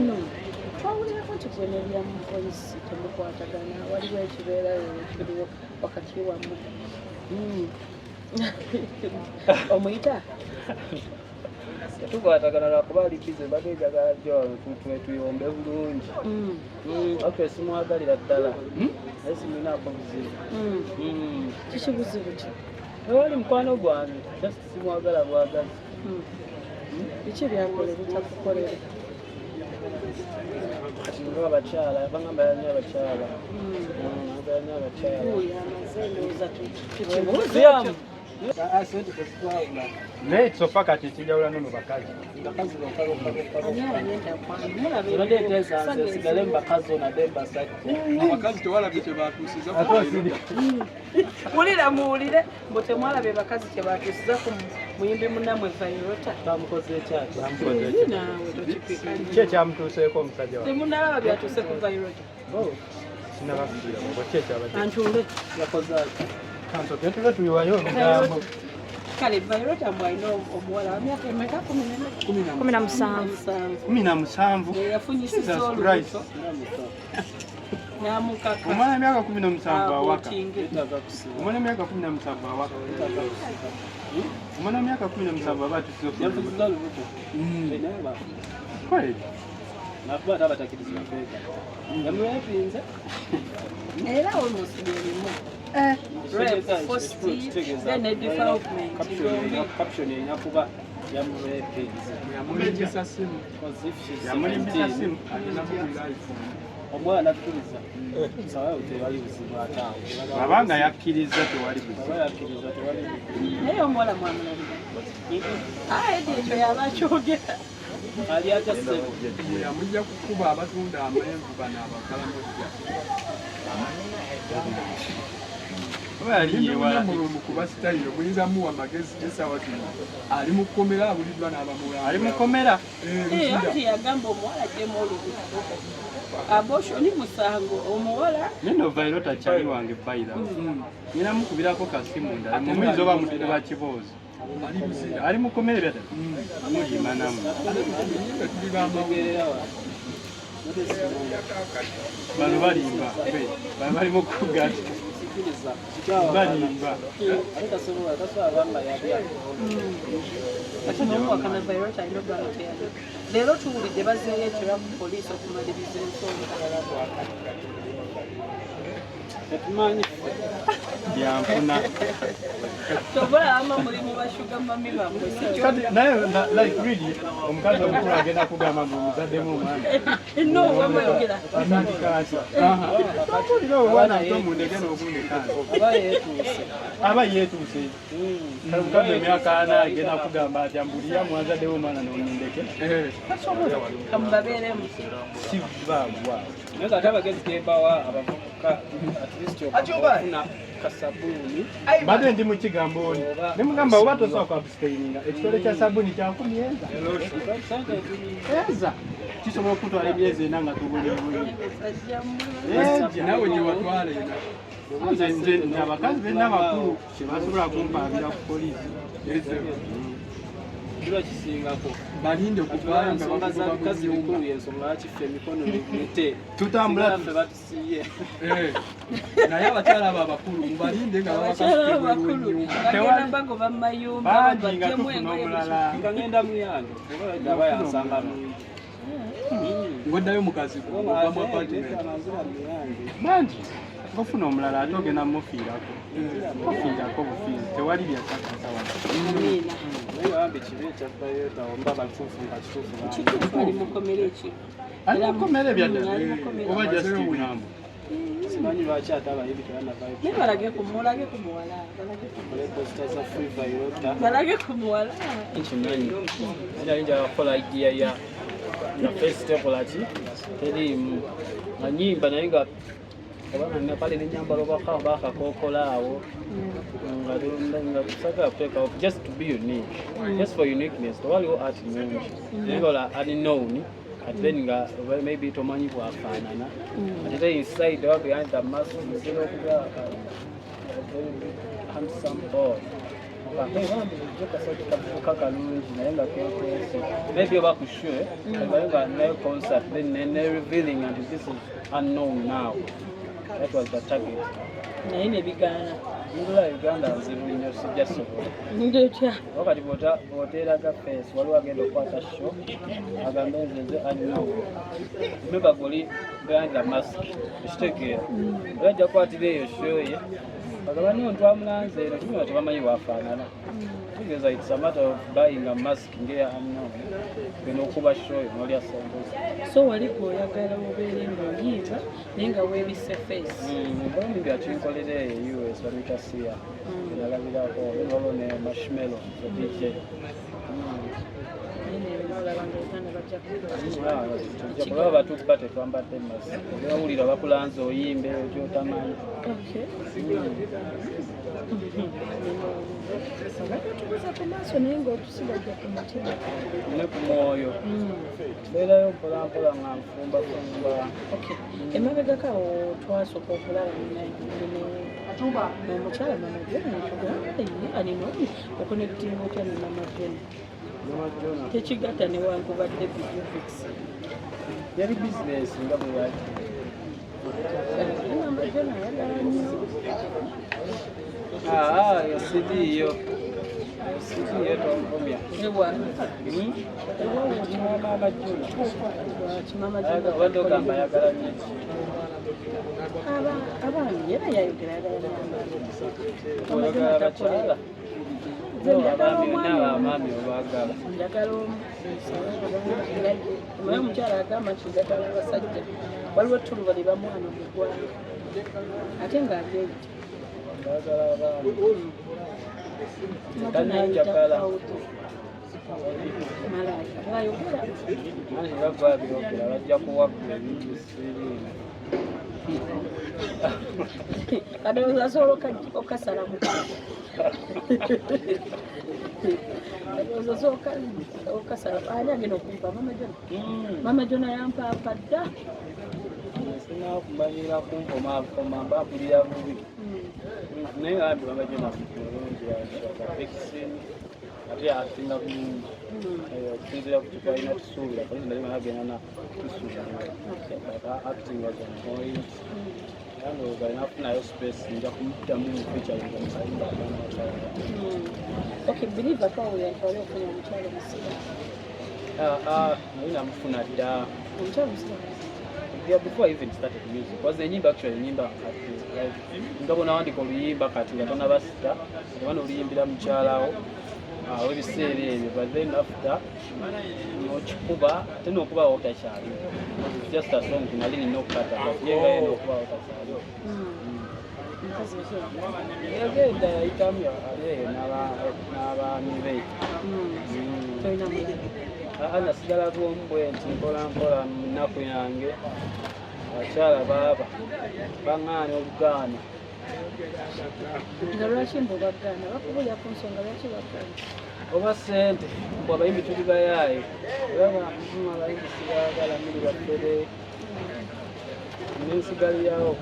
bano twawulirako nti bwenebya mu polisi temukwatagana waliwo ekibeera kiriwo wakati wammwe omuyita tukwatagana lwakuba alikize bagejagala jo tuyombe bulungi okay simwagalira ddala naye siminaako buzibu kiki buzibu ki ewali mukwano gwange just simwagala bwagazi biki byakole bitakukolera kati nga abakyala bagamba yanyi abakyala yanyi abakyala kibuuzo naye sofa kati ekijawula no mu bakazi sigale mubakazi onadde mbasajja abakazi tewalabye kyebatuusiza wulira muwulire mbu temwalabye bakazi kyebatuusiza ku muyimbi munnamwe Vairota bamukoze ekyaki ki ekyamutuuseeko omusajja wa temunalaba byatuuse ku Vairota sinabakubira bwo ki ekyabadde antuule yakoze ati kanso tetule tuyiwayo omugambo kale Vairota mbw alina omuwala wa myaka emeka 17 yafunyisiza Jesus olubuto Christ. n'amukaka omwana emyaka 17 awaka abotinge omwana emyaka 17 awaka omwana emyaka 17 aba atusiza yafunyisiza olubuto kweli nakuba tabatakiriza mpeka yamwepinze era almost byerimu caption erina kuba yamwepinze yamulimbisa simu yamulimbisa simu omwana akkiriza sawa tewali buzibu ataawo abanga yakkiriza tewali buzibu aba yakkiriza tewali buzibu naye omuwala mwamulabira edi ekyo yaba akyogera ali atya ssebo yamujja kukuba abatunda amenvu bano abakalamojja mulungu kuba sitayiro muyinza muwa amagezi esawa zino ali mu kkomera abuliddwa n'abamulanga ali mukomera anti yagamba omuwala agyemu olubuto aboshoni musango omuwala nino Vairota kyali wange bayira nyina mukubirako kasimu ndala mumwizi oba mutukuba kiboozi ali mukomere byata mulimanamu bano balimba bano bali mukugati balimba ate n'omuwakana Vairota alina obwaloteyali leero tuwulidde bazeeyo ekirwa ku poliisi okumaliriza ensonga tetumanyi byanfuna tobalama mulimu bashuga mami bamwe naye like really omukazi omukulu agenda kugamba ngu omuzaddemu omwana nowamayogera atandika ati topulira obwana to mundege n'okundekana aba yeetuuse omukazi emyaka 4 agenda kugamba ati ambuliya mwanzaddemu omwana n'omundeke tasobola kamubabeeremu kibagwa naye ate abagezi gebawa abavubuka atleast okufuna kasabuni mbadde ndi mu kigambo oli ne mugamba oba tosobola ku abstaininga ekitole kya sabuni kyankumi eza kisobola okutwala emyezi ena nga tubulibuli nawe gyewatwala era nze abakazi benna bakulu kyebasobola kumpaabira ku poliisi kiba kisingako balinde okuvaayo nga ensonga zabikazi bikulu yensonga yakiffe emikono migete tutambula ffe batusiye naye abakyala abo abakulu mubalinde nga bakulu bagenda bagoba mu mayumba bangi nga tufuna omulala nga ngenda mu yange aba yansanga mungi ngoddayo mukazi ovamu apartment bangi ofuna omulala ate ogenda mufiirako ofiirako bufiizi tewali byasakasawa naye wambe kibi ekya Vairota omba batuufu nga kituufu ali mukomere ki ali mukomere byaddala oba jasitinamu simanyi lwaki ate abayibi tebanavayo naye balage ku muwala posita za free Vairota balage ku muwala nkimanyi era ayinza kukola idea ya festival ati teriimu nga nyimba naye nga obana pale nenyambala bakakookola awo nga tusagala kuteeka off just to be unique just for uniqueness tewaliwo art nyingi nayeola unknown ate then nga maybe tomanyi bwafaanana ate inside or behind the mask okuba handsome boy bambi bulijjo kasooka kavubuka kalungi naye nga kekwese maybe oba ku show nga nayo concert then ne revealing and this is unknown now. That was the target. naye ne bigaana Ndula Uganda nzibu nnyo sijja sobola. ndetya Wakati bw'oteeraga face waliwo agenda okukwata show agambe nze unknown. Remember goli behind the mask ekitegeera era ajja kukwatira eyo show ye agamba niyo ntwamulanze eno kimina tebamanyi bwafaanana. Tegeeza it's a matter of buying a mask ngeya unknown genda okuba show yo n'olya sente. so wali gweoyagala obeere ng'oyimba naye nga weebisse face Bambi byakinkolera eyo US bamuyita Sia nalabirako olwo ne Marshmello DJ. naye nebinolaba ngaeganda bajja Kulaba batukuba tetwambadde masiki bawulira bakulanze oyimbe ekyotamanyi. batubuza ku maaso naye ng'otusigadde ku mutima Ne ku mwoyo mbeerayo mpolampola nga nfumbafumba. emabegako awo twasooka okulaba omukyala mamajona netugamba alina okonectinga otya ne mamajona tekigatta newankubadde videofix Yali bizinesi nga bwe yali. mamajona ayagala nnyo Yo CD yo. CD yo tonvumya. ewa Mama Juna. kimamajona Obadde ogamba ayagala nnyo. abaami era yayogera Oyagala bakyala? Abaami obaagala. njagala omusaomanye omukyala agamba nti njagala abasajja waliwo ettuluba lye bamwana mu ggwanga ate ng'abyeyita Oyagala abaami. Tanyanjagala. malaya bwayogera Nange bagwabyogera bajja kuwagula ebintu siriimu. kadowooza asobola okasala mu kadowooza sobola okasala ani agenda okumpa mama jona yampaapa dda Sinakumanyira kumpomampoma mpapulira bubi. Naye bambi bamajona bulungi vaccine ate asinga bulungi. Okusinziira ku kikwalina tusuubira kalinzi nali managenda na tusuubira acting was on point. Ndowooza alinafunayo space nja kumuddamu mu featuring omusayimba abaana bakyala. believe akawulira nti wali ofunye omukyalo musira Nali namufuna dda. omukyalo musira Yeah, before I even started music, was the nyimba actually nyimba kati like ngabo nawandika oluyimba kati nga tona basita abana oluyimbira mukyalawo webiseera ebyo but then after nokikuba ate nokuba otakyali just a song nali nina okukata yegaenda okuba otakyali mukazi yagenda yayitamu ali eyo n'abaami be tolina mulimu nasigala bwombwe nti mpolampola mu nnaku yange abakyala baaba baŋŋaana obugaana. nga lwaki mbu bagana bakubulya ku nsonga lwaki bagana oba ssente mbu abayimbi tuli bayaaye olaba abayimbi sibaagala muli baffere nensigalirawo